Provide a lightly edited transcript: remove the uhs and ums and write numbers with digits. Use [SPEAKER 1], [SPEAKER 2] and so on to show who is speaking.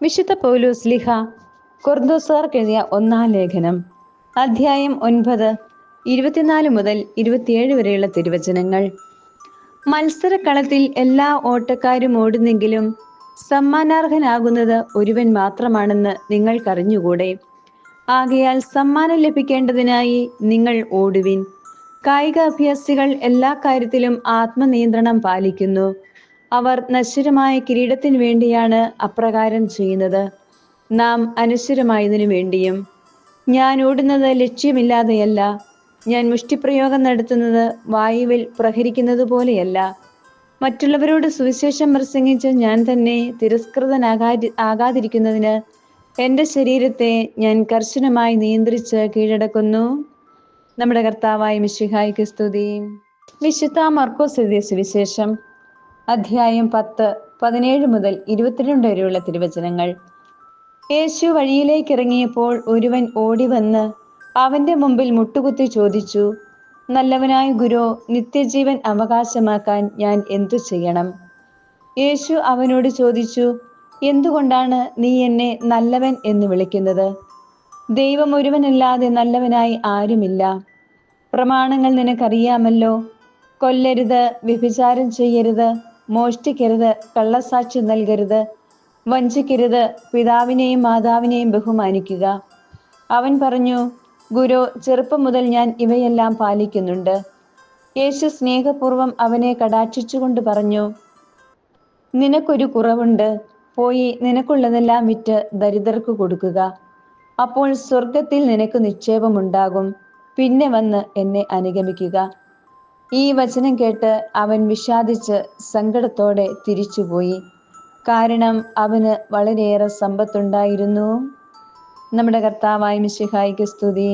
[SPEAKER 1] വിശുദ്ധ പൗലോസ് സ്ലീഹ കൊറിന്തോസ്യർക്ക് എഴുതിയ ഒന്നാം ലേഖനം, അധ്യായം 9, 24 മുതൽ 27 വരെയുള്ള തിരുവചനങ്ങൾ. മത്സരക്കളത്തിൽ എല്ലാ ഓട്ടക്കാരും ഓടുന്നെങ്കിലും സമ്മാനാർഹനാകുന്നത് ഒരുവൻ മാത്രമാണെന്ന് നിങ്ങൾക്കറിഞ്ഞുകൂടെ? ആകയാൽ സമ്മാനം ലഭിക്കേണ്ടതിനായി നിങ്ങൾ ഓടുവിൻ. കായികാഭ്യാസികൾ എല്ലാ കാര്യത്തിലും ആത്മനിയന്ത്രണം പാലിക്കുന്നു. അവർ നശ്വരമായ കിരീടത്തിനു വേണ്ടിയാണ് അപ്രകാരം ചെയ്യുന്നത്, നാം അനശ്വരമായതിനു വേണ്ടിയും. ഞാൻ ഓടുന്നത് ലക്ഷ്യമില്ലാതെയല്ല, ഞാൻ മുഷ്ടിപ്രയോഗം നടത്തുന്നത് വായുവിൽ പ്രഹരിക്കുന്നത് പോലെയല്ല. മറ്റുള്ളവരോട് സുവിശേഷം പ്രസംഗിച്ച് ഞാൻ തന്നെ തിരസ്കൃതനാകാതിരിക്കുന്നതിന് എൻ്റെ ശരീരത്തെ ഞാൻ കർശനമായി നിയന്ത്രിച്ച് കീഴടക്കുന്നു. നമ്മുടെ കർത്താവായ മിശിഹായ്ക്ക് സ്തുതി. വിശുദ്ധ മർക്കോസ് എഴുതിയ സുവിശേഷം, അധ്യായം 10, 17 മുതൽ 22 വരെയുള്ള തിരുവചനങ്ങൾ. യേശു വഴിയിലേക്ക് ഇറങ്ങിയപ്പോൾ ഒരുവൻ ഓടിവന്ന് അവന്റെ മുമ്പിൽ മുട്ടുകുത്തി ചോദിച്ചു, നല്ലവനായ ഗുരോ, നിത്യജീവൻ അവകാശമാക്കാൻ ഞാൻ എന്തു ചെയ്യണം? യേശു അവനോട് ചോദിച്ചു, എന്തുകൊണ്ടാണ് നീ എന്നെ നല്ലവൻ എന്ന് വിളിക്കുന്നത്? ദൈവം ഒരുവനല്ലാതെ നല്ലവനായി ആരുമില്ല. പ്രമാണങ്ങൾ നിനക്കറിയാമല്ലോ. കൊല്ലരുത്, വ്യഭിചാരം ചെയ്യരുത്, മോഷ്ടിക്കരുത്, കള്ളസാക്ഷി നൽകരുത്, വഞ്ചിക്കരുത്, പിതാവിനെയും മാതാവിനെയും ബഹുമാനിക്കുക. അവൻ പറഞ്ഞു, ഗുരു, ചെറുപ്പം മുതൽ ഞാൻ ഇവയെല്ലാം പാലിക്കുന്നുണ്ട്. യേശു സ്നേഹപൂർവം അവനെ കടാക്ഷിച്ചുകൊണ്ട് പറഞ്ഞു, നിനക്കൊരു കുറവുണ്ട്. പോയി നിനക്കുള്ളതെല്ലാം വിറ്റ് ദരിദ്രർക്ക് കൊടുക്കുക. അപ്പോൾ സ്വർഗത്തിൽ നിനക്ക് നിക്ഷേപമുണ്ടാകും. പിന്നെ വന്ന് എന്നെ അനുഗമിക്കുക. ഈ വചനം കേട്ട് അവൻ വിഷാദിച്ച് സങ്കടത്തോടെ തിരിച്ചുപോയി. കാരണം അവന് വളരെയേറെ സമ്പത്തുണ്ടായിരുന്നു. നമ്മുടെ കർത്താവായ മിശിഹായ്ക്ക് സ്തുതി.